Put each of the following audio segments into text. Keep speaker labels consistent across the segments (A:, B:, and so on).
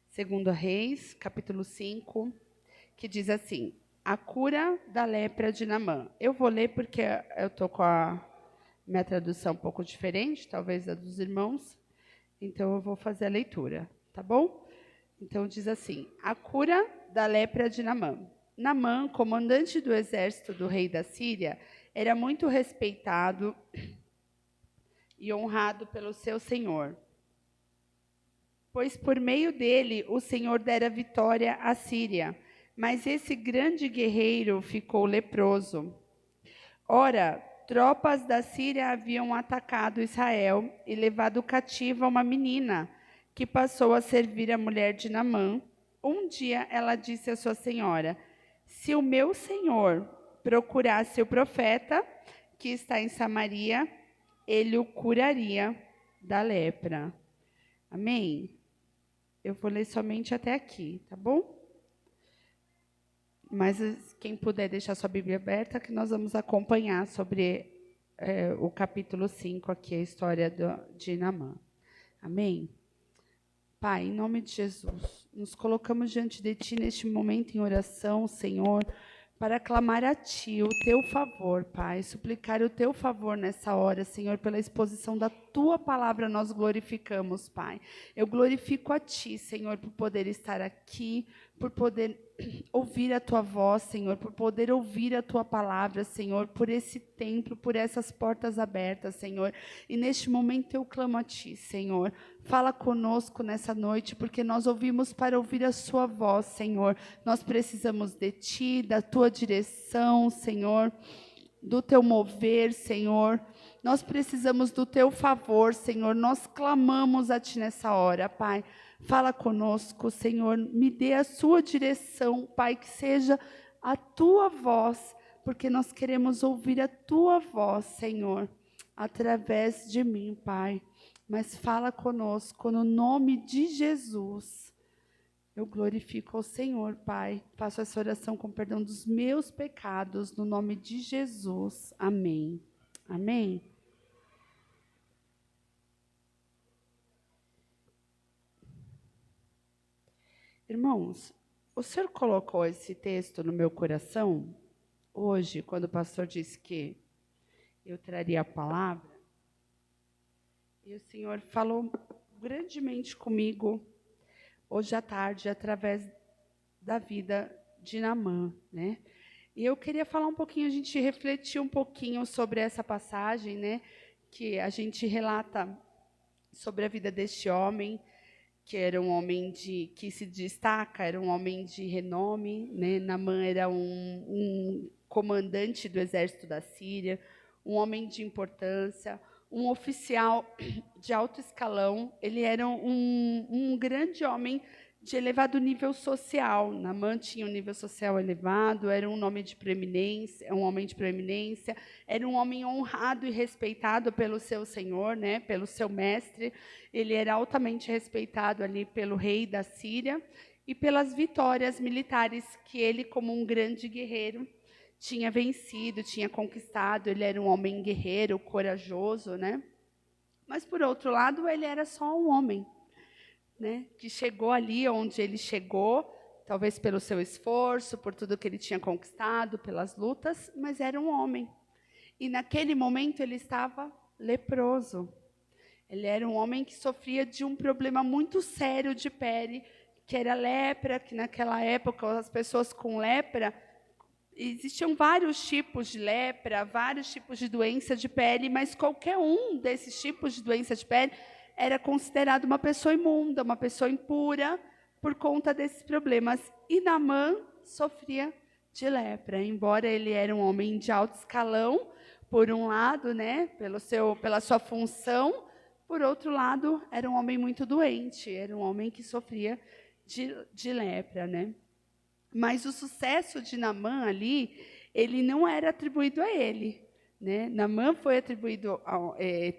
A: Segundo Reis, capítulo 5, que diz assim: a cura da lepra de Naamã. Eu vou ler porque eu estou com a minha tradução um pouco diferente, talvez a dos irmãos, então eu vou fazer a leitura, tá bom? Então diz assim: a cura da lepra de Naamã. Naamã, comandante do exército do rei da Síria, era muito respeitado e honrado pelo seu senhor, pois por meio dele o Senhor dera vitória à Síria. Mas esse grande guerreiro ficou leproso. Ora, tropas da Síria haviam atacado Israel e levado cativa uma menina, que passou a servir a mulher de Naamã. Um dia ela disse à sua senhora: se o meu senhor procurasse o profeta que está em Samaria, ele o curaria da lepra. Amém? Eu vou ler somente até aqui, tá bom? Mas quem puder deixar sua Bíblia aberta, que nós vamos acompanhar sobre o capítulo 5 aqui, a história de Naamã. Amém? Pai, em nome de Jesus, nos colocamos diante de Ti neste momento em oração, Senhor, para clamar a Ti o Teu favor, Pai, suplicar o Teu favor nessa hora, Senhor, pela exposição da Tua palavra nós glorificamos, Pai. Eu glorifico a Ti, Senhor, por poder estar aqui, por poder ouvir a Tua voz, Senhor, por poder ouvir a Tua palavra, Senhor, por esse templo, por essas portas abertas, Senhor. E neste momento eu clamo a Ti, Senhor. Fala conosco nessa noite, porque nós ouvimos para ouvir a Sua voz, Senhor. Nós precisamos de Ti, da Tua direção, Senhor, do Teu mover, Senhor. Nós precisamos do Teu favor, Senhor. Nós clamamos a Ti nessa hora, Pai. Fala conosco, Senhor. Me dê a Sua direção, Pai, que seja a Tua voz, porque nós queremos ouvir a Tua voz, Senhor, através de mim, Pai. Mas fala conosco, no nome de Jesus. Eu glorifico ao Senhor, Pai. Faço essa oração com perdão dos meus pecados, no nome de Jesus. Amém. Amém. Irmãos, o Senhor colocou esse texto no meu coração hoje, quando o pastor disse que eu traria a palavra. E o Senhor falou grandemente comigo hoje à tarde, através da vida de Naamã, né? E eu queria falar um pouquinho, a gente refletir um pouquinho sobre essa passagem, né? Que a gente relata sobre a vida deste homem, que era um homem que se destaca, era um homem de renome, né? Naamã era um comandante do exército da Síria, um homem de importância, um oficial de alto escalão. Ele era um grande homem de elevado nível social. Naamã tinha um nível social elevado, era um homem de preeminência, era um homem honrado e respeitado pelo seu senhor, né, pelo seu mestre. Ele era altamente respeitado ali pelo rei da Síria e pelas vitórias militares que ele, como um grande guerreiro, tinha vencido, tinha conquistado. Ele era um homem guerreiro, corajoso, né? Mas, por outro lado, ele era só um homem, né, que chegou ali onde ele chegou, talvez pelo seu esforço, por tudo que ele tinha conquistado, pelas lutas, mas era um homem. E naquele momento ele estava leproso. Ele era um homem que sofria de um problema muito sério de pele, que era lepra, que naquela época as pessoas com lepra, existiam vários tipos de lepra, vários tipos de doença de pele, mas qualquer um desses tipos de doença de pele era considerado uma pessoa imunda, uma pessoa impura, por conta desses problemas. E Naamã sofria de lepra, embora ele era um homem de alto escalão, por um lado, né, pela sua função, por outro lado, era um homem muito doente, era um homem que sofria de lepra, né? Mas o sucesso de Naamã ali, ele não era atribuído a ele, né? Naamã foi atribuído,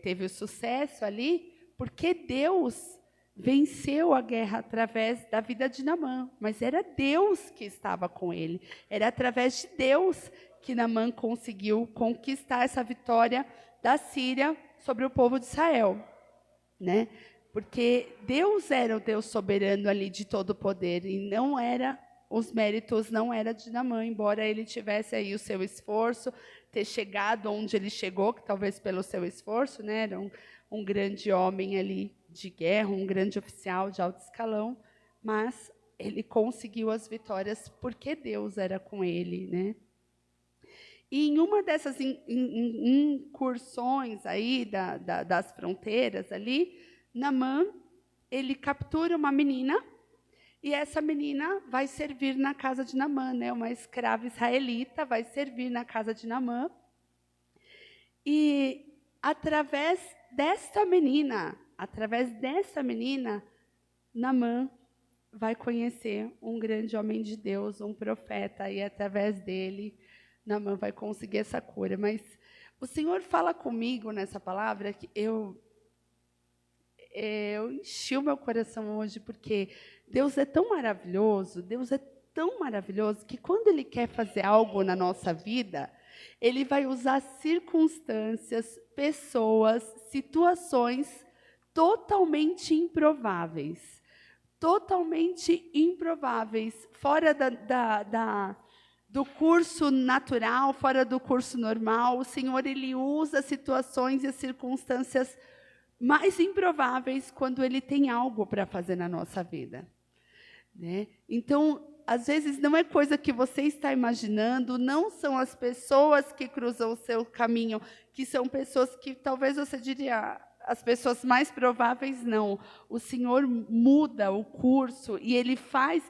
A: teve o sucesso ali, porque Deus venceu a guerra através da vida de Naamã, mas era Deus que estava com ele, era através de Deus que Naamã conseguiu conquistar essa vitória da Síria sobre o povo de Israel, né? Porque Deus era o Deus soberano ali de todo o poder, e não era, os méritos não era de Naamã, embora ele tivesse aí o seu esforço, ter chegado onde ele chegou, que talvez pelo seu esforço, né, era um grande homem ali de guerra, um grande oficial de alto escalão, mas ele conseguiu as vitórias porque Deus era com ele, né? E em uma dessas incursões aí das fronteiras ali, Naamã, ele captura uma menina, e essa menina vai servir na casa de Naamã, né? Uma escrava israelita vai servir na casa de Naamã. E através dessa menina, Naamã vai conhecer um grande homem de Deus, um profeta, e através dele, Naamã vai conseguir essa cura. Mas o Senhor fala comigo nessa palavra que eu enchi o meu coração hoje, porque Deus é tão maravilhoso, que quando Ele quer fazer algo na nossa vida, Ele vai usar circunstâncias, pessoas, situações totalmente improváveis, fora do curso natural, fora do curso normal. O Senhor, Ele usa situações e circunstâncias mais improváveis quando Ele tem algo para fazer na nossa vida, né? Então, às vezes, não é coisa que você está imaginando, não são as pessoas que cruzam o seu caminho, que são pessoas que talvez você diria, as pessoas mais prováveis, não. O Senhor muda o curso e Ele faz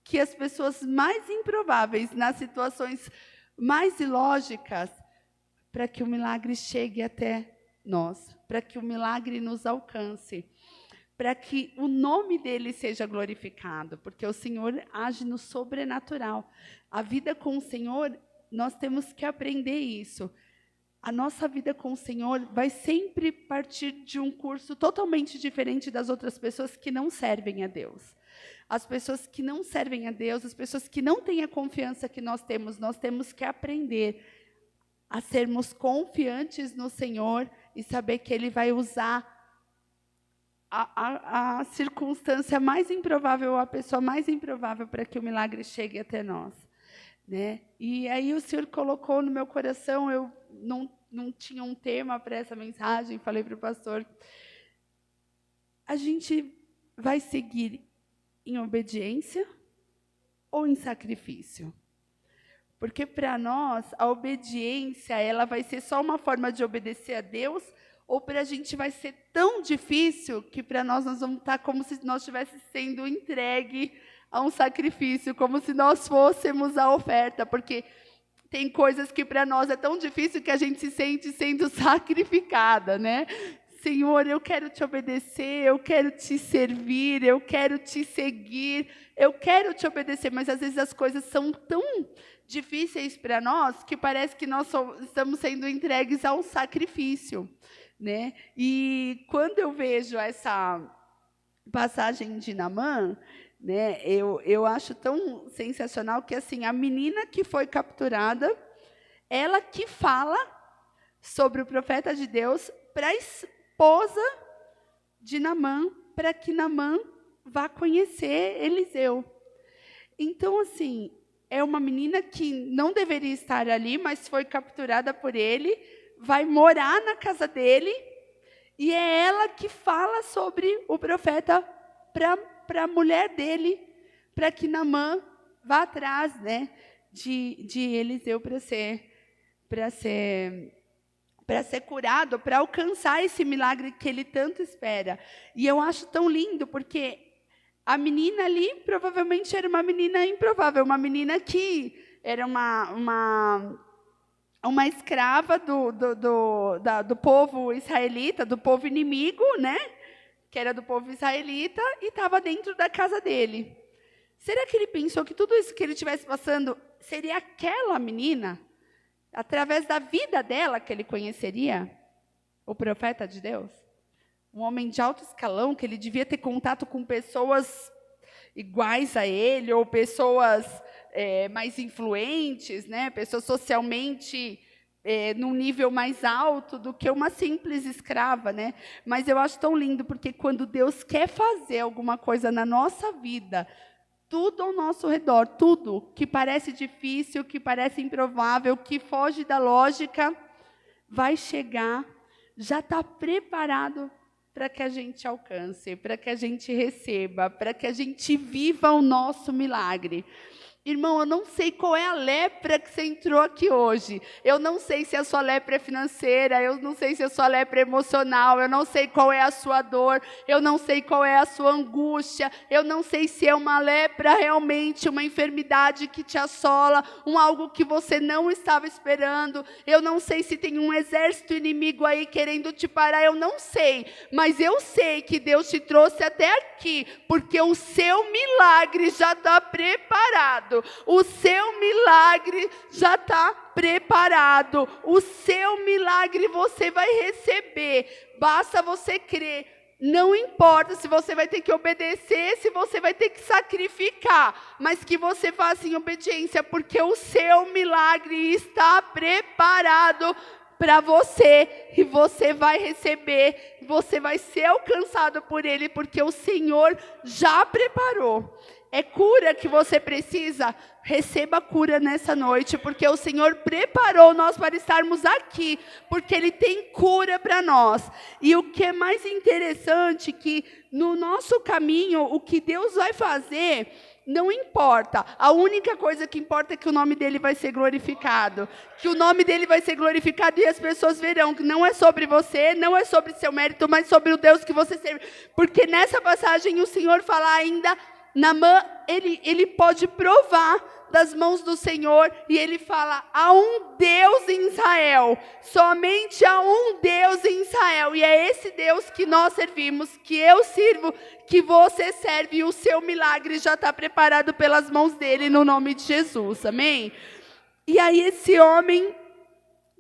A: que as pessoas mais improváveis, nas situações mais ilógicas, para que o milagre chegue até nós, para que o milagre nos alcance, para que o nome dele seja glorificado, porque o Senhor age no sobrenatural. A vida com o Senhor, nós temos que aprender isso. A nossa vida com o Senhor vai sempre partir de um curso totalmente diferente das outras pessoas que não servem a Deus. As pessoas que não servem a Deus, as pessoas que não têm a confiança que nós temos que aprender a sermos confiantes no Senhor e saber que Ele vai usar a circunstância mais improvável, a pessoa mais improvável para que o milagre chegue até nós, né? E aí o Senhor colocou no meu coração, eu não tinha um tema para essa mensagem, falei para o pastor, a gente vai seguir em obediência ou em sacrifício? Porque para nós, a obediência, ela vai ser só uma forma de obedecer a Deus, ou para a gente vai ser tão difícil que para nós vamos estar como se nós estivéssemos sendo entregue a um sacrifício, como se nós fôssemos a oferta, porque tem coisas que para nós é tão difícil que a gente se sente sendo sacrificada, né? Senhor, eu quero te obedecer, eu quero te servir, eu quero te seguir, eu quero te obedecer, mas às vezes as coisas são tão difíceis para nós que parece que nós estamos sendo entregues ao sacrifício, né? E quando eu vejo essa passagem de Naamã, né, eu acho tão sensacional que assim, a menina que foi capturada, ela que fala sobre o profeta de Deus para a esposa de Naamã, para que Naamã vá conhecer Eliseu. Então, assim, é uma menina que não deveria estar ali, mas foi capturada por ele, vai morar na casa dele, e é ela que fala sobre o profeta para a mulher dele, para que Naamã vá atrás, né, de Eliseu para ser curado, para alcançar esse milagre que ele tanto espera. E eu acho tão lindo, porque a menina ali provavelmente era uma menina improvável, uma menina que era uma escrava do povo israelita, do povo inimigo, né? Que era do povo israelita, e estava dentro da casa dele. Será que ele pensou que tudo isso que ele estivesse passando seria aquela menina, através da vida dela, que ele conheceria o profeta de Deus? Um homem de alto escalão, que ele devia ter contato com pessoas iguais a ele, ou pessoas mais influentes, né? Pessoas socialmente num nível mais alto do que uma simples escrava, né? Mas eu acho tão lindo, porque quando Deus quer fazer alguma coisa na nossa vida, tudo ao nosso redor, tudo que parece difícil, que parece improvável, que foge da lógica, vai chegar, já está preparado para que a gente alcance, para que a gente receba, para que a gente viva o nosso milagre. Irmão, eu não sei qual é a lepra que você entrou aqui hoje. Eu não sei se a sua lepra é financeira, eu não sei se a sua lepra é emocional, eu não sei qual é a sua dor, eu não sei qual é a sua angústia, eu não sei se é uma lepra realmente, uma enfermidade que te assola, algo que você não estava esperando, eu não sei se tem um exército inimigo aí querendo te parar, eu não sei, mas eu sei que Deus te trouxe até aqui, porque o seu milagre já está preparado. O seu milagre já está preparado. O seu milagre você vai receber. Basta você crer. Não importa se você vai ter que obedecer, se você vai ter que sacrificar, mas que você faça em obediência, porque o seu milagre está preparado para você, e você vai receber, você vai ser alcançado por Ele, porque o Senhor já preparou. É cura que você precisa? Receba cura nessa noite, porque o Senhor preparou nós para estarmos aqui, porque Ele tem cura para nós. E o que é mais interessante, que no nosso caminho, o que Deus vai fazer, não importa. A única coisa que importa é que o nome dEle vai ser glorificado. Que o nome dEle vai ser glorificado e as pessoas verão que não é sobre você, não é sobre seu mérito, mas sobre o Deus que você serve. Porque nessa passagem o Senhor fala ainda... Naamã, ele pode provar das mãos do Senhor, e ele fala, há um Deus em Israel, somente há um Deus em Israel, e é esse Deus que nós servimos, que eu sirvo, que você serve, e o seu milagre já está preparado pelas mãos dele, no nome de Jesus, amém? E aí esse homem,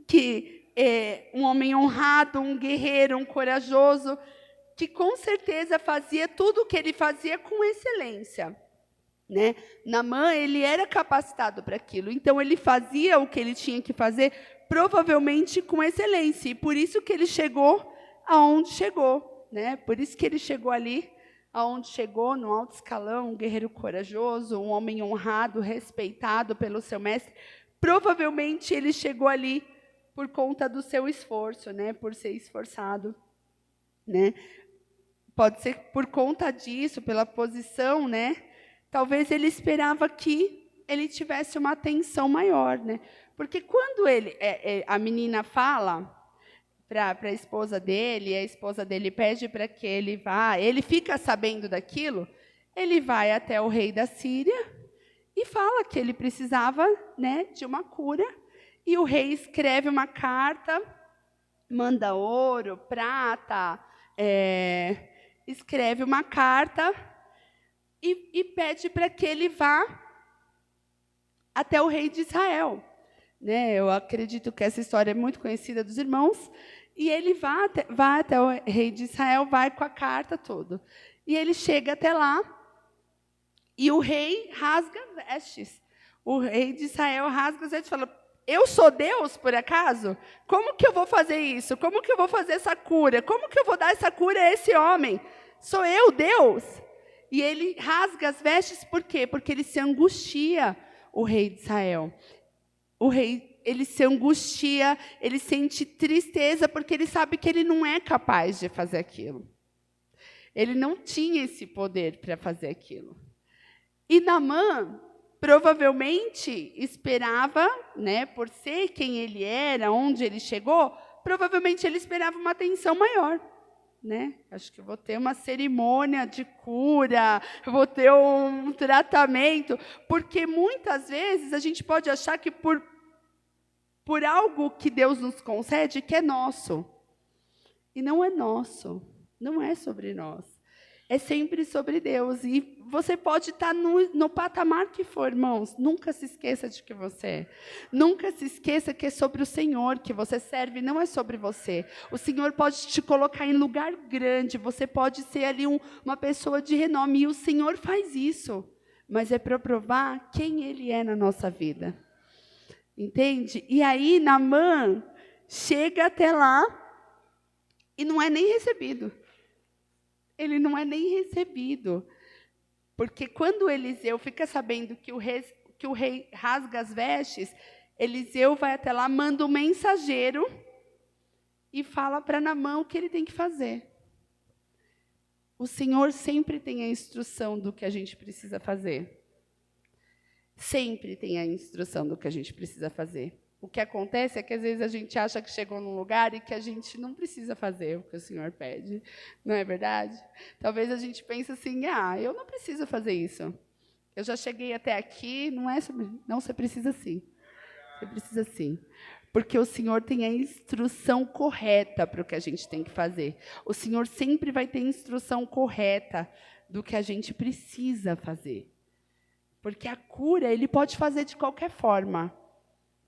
A: que é um homem honrado, um guerreiro, um corajoso, que com certeza fazia tudo o que ele fazia com excelência, né? Naamã, ele era capacitado para aquilo, então ele fazia o que ele tinha que fazer, provavelmente com excelência, e por isso que ele chegou aonde chegou, né? Por isso que ele chegou ali, aonde chegou, no alto escalão, um guerreiro corajoso, um homem honrado, respeitado pelo seu mestre. Provavelmente ele chegou ali por conta do seu esforço, né? Por ser esforçado, né? Pode ser por conta disso, pela posição, né? Talvez ele esperava que ele tivesse uma atenção maior, né? Porque quando a menina fala para a esposa dele, a esposa dele pede para que ele vá, ele fica sabendo daquilo, ele vai até o rei da Síria e fala que ele precisava, né, de uma cura, e o rei escreve uma carta, manda ouro, prata, escreve uma carta e pede para que ele vá até o rei de Israel, né? Eu acredito que essa história é muito conhecida dos irmãos, e ele vai até o rei de Israel, vai com a carta toda. E ele chega até lá, e o rei rasga vestes. O rei de Israel rasga as vestes e fala, eu sou Deus, por acaso? Como que eu vou fazer isso? Como que eu vou fazer essa cura? Como que eu vou dar essa cura a esse homem? Sou eu, Deus? E ele rasga as vestes, por quê? Porque ele se angustia, o rei de Israel. O rei, ele se angustia, ele sente tristeza, porque ele sabe que ele não é capaz de fazer aquilo. Ele não tinha esse poder para fazer aquilo. E Naamã provavelmente esperava, né, por ser quem ele era, onde ele chegou, provavelmente ele esperava uma atenção maior, né? Acho que eu vou ter uma cerimônia de cura, eu vou ter um tratamento, porque muitas vezes a gente pode achar que por algo que Deus nos concede, que é nosso. E não é nosso, não é sobre nós. É sempre sobre Deus. E você pode estar no patamar que for, irmãos. Nunca se esqueça de que você é. Nunca se esqueça que é sobre o Senhor que você serve, não é sobre você. O Senhor pode te colocar em lugar grande. Você pode ser ali uma pessoa de renome. E o Senhor faz isso. Mas é para provar quem Ele é na nossa vida. Entende? E aí Naamã chega até lá e não é nem recebido. Ele não é nem recebido. Porque quando Eliseu fica sabendo que o rei rasga as vestes, Eliseu vai até lá, manda um mensageiro e fala para Naamã o que ele tem que fazer. O Senhor sempre tem a instrução do que a gente precisa fazer. Sempre tem a instrução do que a gente precisa fazer. O que acontece é que, às vezes, a gente acha que chegou num lugar e que a gente não precisa fazer o que o Senhor pede. Não é verdade? Talvez a gente pense assim, eu não preciso fazer isso. Eu já cheguei até aqui, não, você precisa sim. Você precisa sim. Porque o Senhor tem a instrução correta para o que a gente tem que fazer. O Senhor sempre vai ter instrução correta do que a gente precisa fazer. Porque a cura, Ele pode fazer de qualquer forma.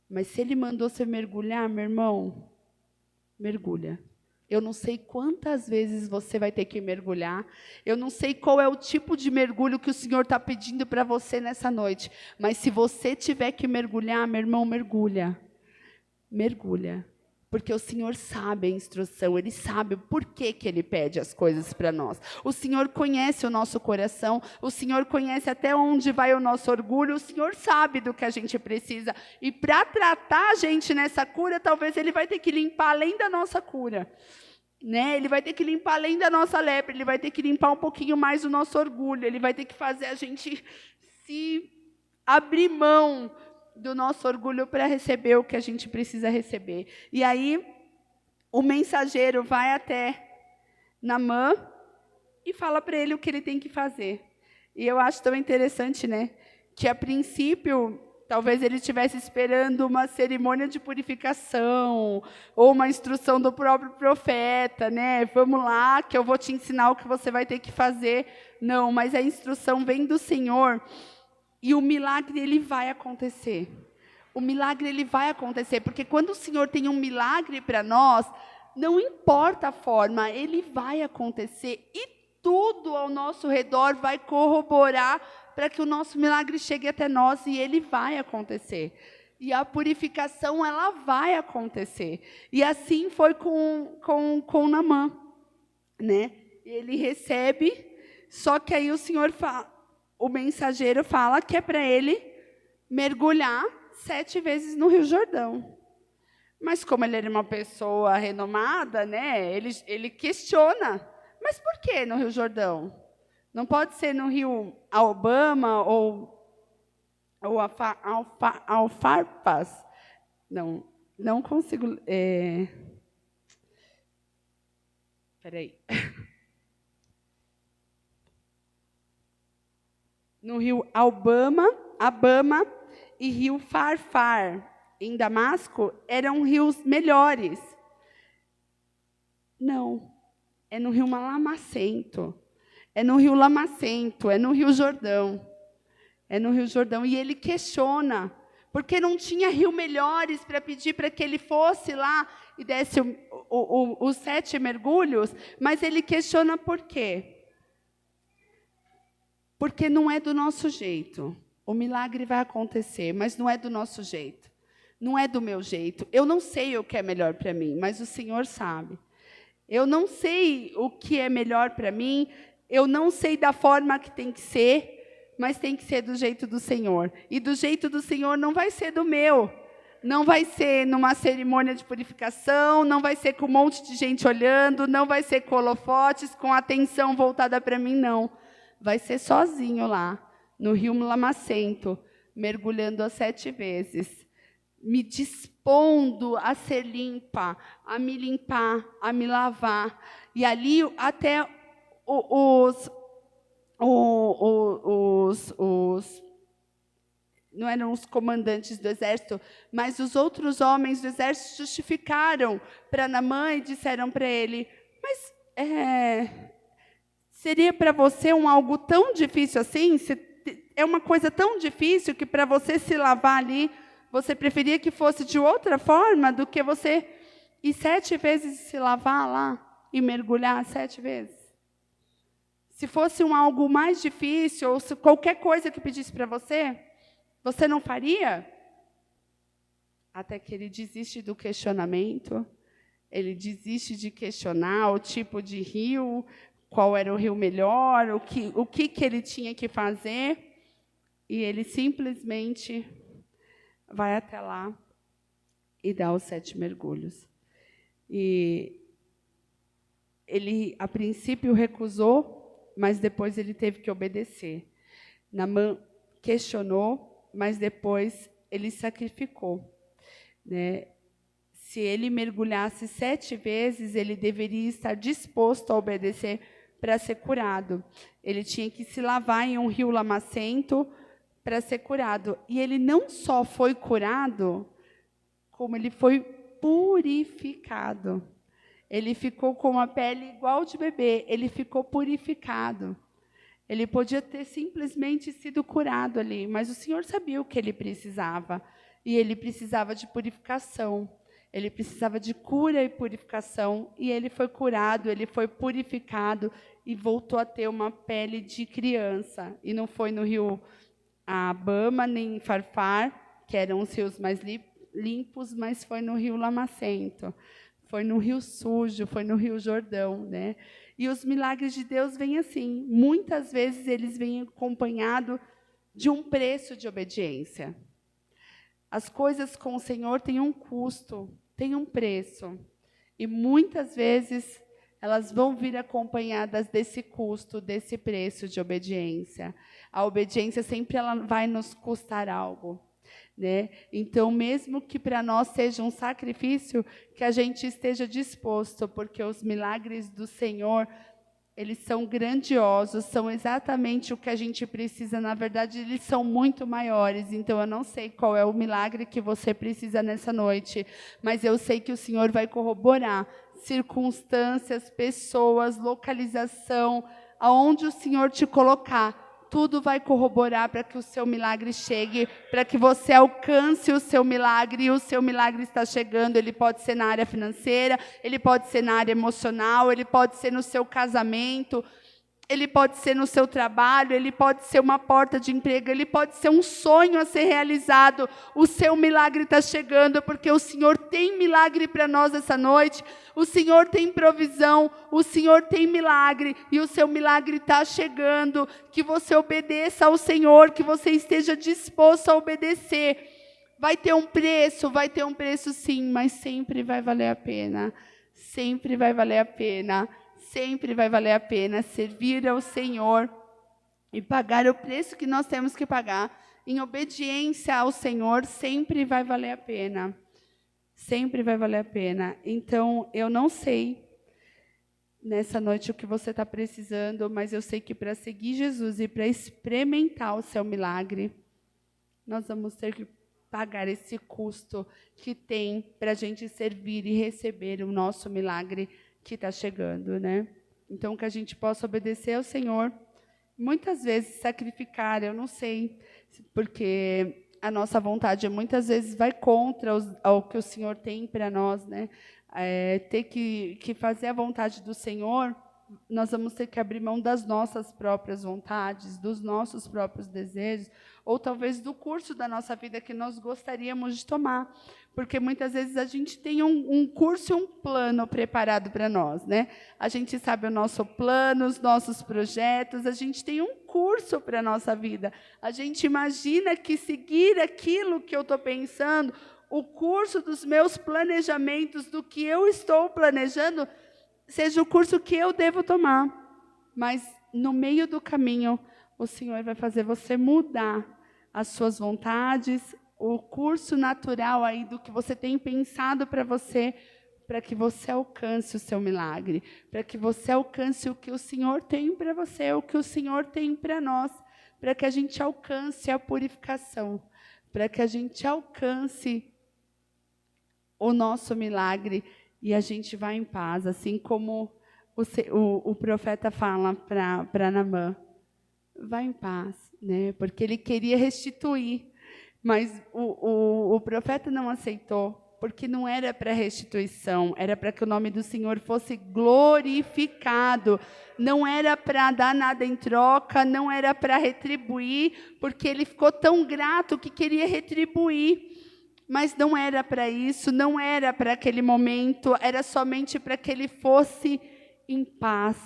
A: Mas se Ele mandou você mergulhar, meu irmão, mergulha. Eu não sei quantas vezes você vai ter que mergulhar. Eu não sei qual é o tipo de mergulho que o Senhor está pedindo para você nessa noite. Mas se você tiver que mergulhar, meu irmão, mergulha. Mergulha. Porque o Senhor sabe a instrução, Ele sabe por que Ele pede as coisas para nós. O Senhor conhece o nosso coração, o Senhor conhece até onde vai o nosso orgulho, o Senhor sabe do que a gente precisa. E para tratar a gente nessa cura, talvez Ele vai ter que limpar além da nossa cura. Né? Ele vai ter que limpar além da nossa lepra, Ele vai ter que limpar um pouquinho mais o nosso orgulho, Ele vai ter que fazer a gente se abrir mão do nosso orgulho para receber o que a gente precisa receber. E aí, o mensageiro vai até Naamã e fala para ele o que ele tem que fazer. E eu acho tão interessante, né? Que, a princípio, talvez ele estivesse esperando uma cerimônia de purificação ou uma instrução do próprio profeta, né? Vamos lá, que eu vou te ensinar o que você vai ter que fazer. Não, mas a instrução vem do Senhor. E o milagre, ele vai acontecer. O milagre, ele vai acontecer. Porque quando o Senhor tem um milagre para nós, não importa a forma, ele vai acontecer. E tudo ao nosso redor vai corroborar para que o nosso milagre chegue até nós. E ele vai acontecer. E a purificação, ela vai acontecer. E assim foi com Naamã. Né? Ele recebe, só que aí o Senhor fala... O mensageiro fala que é para ele mergulhar 7 vezes no Rio Jordão. Mas como ele era uma pessoa renomada, né, ele questiona. Mas por que no Rio Jordão? Não pode ser no Rio Albama ou Alfarpas? Não consigo... Espera aí. No rio Abama e rio Farfar, em Damasco, eram rios melhores. Não, é no rio Lamacento. É no rio Lamacento, é no rio Jordão. É no rio Jordão. E ele questiona, porque não tinha rio melhores para pedir para que ele fosse lá e desse os 7 mergulhos, mas ele questiona por quê? Porque não é do nosso jeito. O milagre vai acontecer, mas não é do nosso jeito. Não é do meu jeito. Eu não sei o que é melhor para mim, mas o Senhor sabe. Eu não sei o que é melhor para mim, eu não sei da forma que tem que ser, mas tem que ser do jeito do Senhor. E do jeito do Senhor não vai ser do meu. Não vai ser numa cerimônia de purificação, não vai ser com um monte de gente olhando, não vai ser com holofotes, com atenção voltada para mim, não. Vai ser sozinho lá, no rio Lamacento, mergulhando as 7 vezes, me dispondo a ser limpa, a me limpar, a me lavar. E ali até não eram os comandantes do exército, mas os outros homens do exército justificaram para Naamã e disseram para ele, mas seria para você algo tão difícil assim? É uma coisa tão difícil que para você se lavar ali, você preferia que fosse de outra forma do que você ir 7 vezes se lavar lá e mergulhar 7 vezes? Se fosse algo mais difícil, ou se qualquer coisa que pedisse para você, você não faria? até que ele desiste do questionamento, ele desiste de questionar o tipo de rio, qual era o rio melhor, o que ele tinha que fazer, e ele simplesmente vai até lá e dá os 7 mergulhos. E ele, a princípio, recusou, mas depois ele teve que obedecer. Naamã questionou, mas depois ele sacrificou, né? Se ele mergulhasse 7 vezes, ele deveria estar disposto a obedecer para ser curado. Ele tinha que se lavar em um rio lamacento para ser curado. E ele não só foi curado, como ele foi purificado. Ele ficou com a pele igual de bebê, ele ficou purificado. Ele podia ter simplesmente sido curado ali, mas o Senhor sabia o que ele precisava. E ele precisava de purificação. Ele precisava de cura e purificação. E ele foi curado, ele foi purificado e voltou a ter uma pele de criança. E não foi no rio Abama, nem em Farfar, que eram os rios mais limpos, mas foi no rio Lamacento. Foi no rio sujo, foi no rio Jordão, né? E os milagres de Deus vêm assim. Muitas vezes eles vêm acompanhados de um preço de obediência. As coisas com o Senhor têm um custo, têm um preço. E muitas vezes elas vão vir acompanhadas desse custo, desse preço de obediência. A obediência sempre ela vai nos custar algo. Né? Então, mesmo que para nós seja um sacrifício, que a gente esteja disposto, porque os milagres do Senhor, eles são grandiosos, são exatamente o que a gente precisa. Na verdade, eles são muito maiores. Então, eu não sei qual é o milagre que você precisa nessa noite, mas eu sei que o Senhor vai corroborar circunstâncias, pessoas, localização, aonde o Senhor te colocar. Tudo vai corroborar para que o seu milagre chegue, para que você alcance o seu milagre, e o seu milagre está chegando. Ele pode ser na área financeira, ele pode ser na área emocional, ele pode ser no seu casamento, ele pode ser no seu trabalho, ele pode ser uma porta de emprego, ele pode ser um sonho a ser realizado. O seu milagre está chegando, porque o Senhor tem milagre para nós essa noite, o Senhor tem provisão, o Senhor tem milagre, e o seu milagre está chegando. Que você obedeça ao Senhor, que você esteja disposto a obedecer. Vai ter um preço sim, mas sempre vai valer a pena, sempre vai valer a pena. Sempre vai valer a pena servir ao Senhor e pagar o preço que nós temos que pagar. Em obediência ao Senhor, sempre vai valer a pena. Sempre vai valer a pena. Então, eu não sei nessa noite o que você está precisando, mas eu sei que para seguir Jesus e para experimentar o seu milagre, nós vamos ter que pagar esse custo que tem para a gente servir e receber o nosso milagre que está chegando, né? Então, que a gente possa obedecer ao Senhor, muitas vezes sacrificar, eu não sei, porque a nossa vontade muitas vezes vai contra o que o Senhor tem para nós, né? Ter que fazer a vontade do Senhor, nós vamos ter que abrir mão das nossas próprias vontades, dos nossos próprios desejos, ou talvez do curso da nossa vida que nós gostaríamos de tomar. Porque muitas vezes a gente tem um curso e um plano preparado para nós, né? A gente sabe o nosso plano, os nossos projetos, a gente tem um curso para a nossa vida. A gente imagina que seguir aquilo que eu estou pensando, o curso dos meus planejamentos, do que eu estou planejando, seja o curso que eu devo tomar. Mas, no meio do caminho, o Senhor vai fazer você mudar as suas vontades, o curso natural aí do que você tem pensado para você, para que você alcance o seu milagre, para que você alcance o que o Senhor tem para você, o que o Senhor tem para nós, para que a gente alcance a purificação, para que a gente alcance o nosso milagre e a gente vá em paz, assim como o profeta fala para Naamã, vá em paz, né? Porque ele queria restituir, mas o profeta não aceitou, porque não era para restituição, era para que o nome do Senhor fosse glorificado, não era para dar nada em troca, não era para retribuir, porque ele ficou tão grato que queria retribuir. Mas não era para isso, não era para aquele momento, era somente para que ele fosse em paz,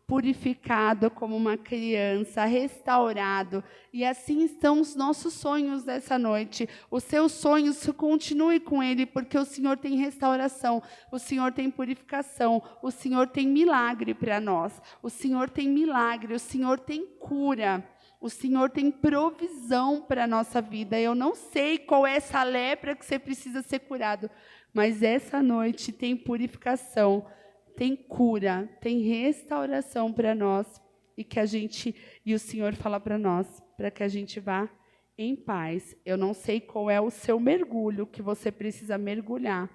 A: purificado como uma criança, restaurado. E assim estão os nossos sonhos dessa noite. Os seus sonhos, continue com ele, porque o Senhor tem restauração, o Senhor tem purificação, o Senhor tem milagre para nós. O Senhor tem milagre, o Senhor tem cura. O Senhor tem provisão para a nossa vida. Eu não sei qual é essa lepra que você precisa ser curado, mas essa noite tem purificação, tem cura, tem restauração para nós, e o Senhor fala para nós, para que a gente vá em paz. Eu não sei qual é o seu mergulho que você precisa mergulhar,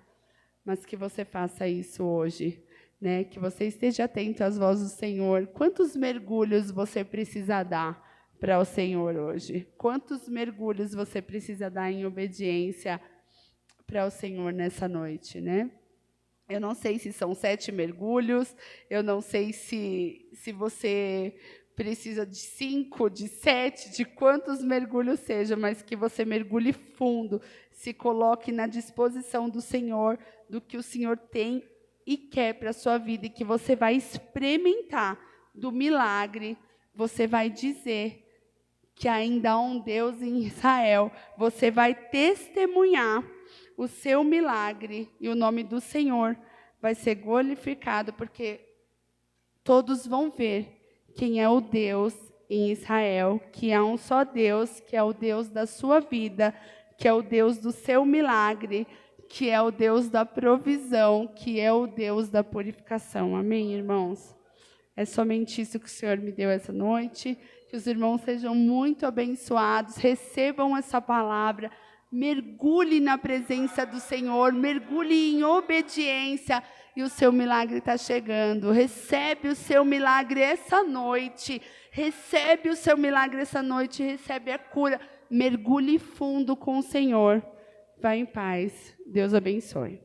A: mas que você faça isso hoje, né? Que você esteja atento às vozes do Senhor. Quantos mergulhos você precisa dar para o Senhor hoje? Quantos mergulhos você precisa dar em obediência para o Senhor nessa noite, né? Eu não sei se são 7 mergulhos, eu não sei se você precisa de 5, de 7, de quantos mergulhos seja, mas que você mergulhe fundo, se coloque na disposição do Senhor, do que o Senhor tem e quer para a sua vida, e que você vai experimentar do milagre, você vai dizer que ainda há um Deus em Israel, você vai testemunhar o seu milagre, e o nome do Senhor vai ser glorificado, porque todos vão ver quem é o Deus em Israel, que há um só Deus, que é o Deus da sua vida, que é o Deus do seu milagre, que é o Deus da provisão, que é o Deus da purificação. Amém, irmãos? É somente isso que o Senhor me deu essa noite. Que os irmãos sejam muito abençoados, recebam essa palavra, mergulhe na presença do Senhor, mergulhe em obediência, e o seu milagre está chegando. Recebe o seu milagre essa noite, recebe o seu milagre essa noite, recebe a cura. Mergulhe fundo com o Senhor. Vá em paz. Deus abençoe.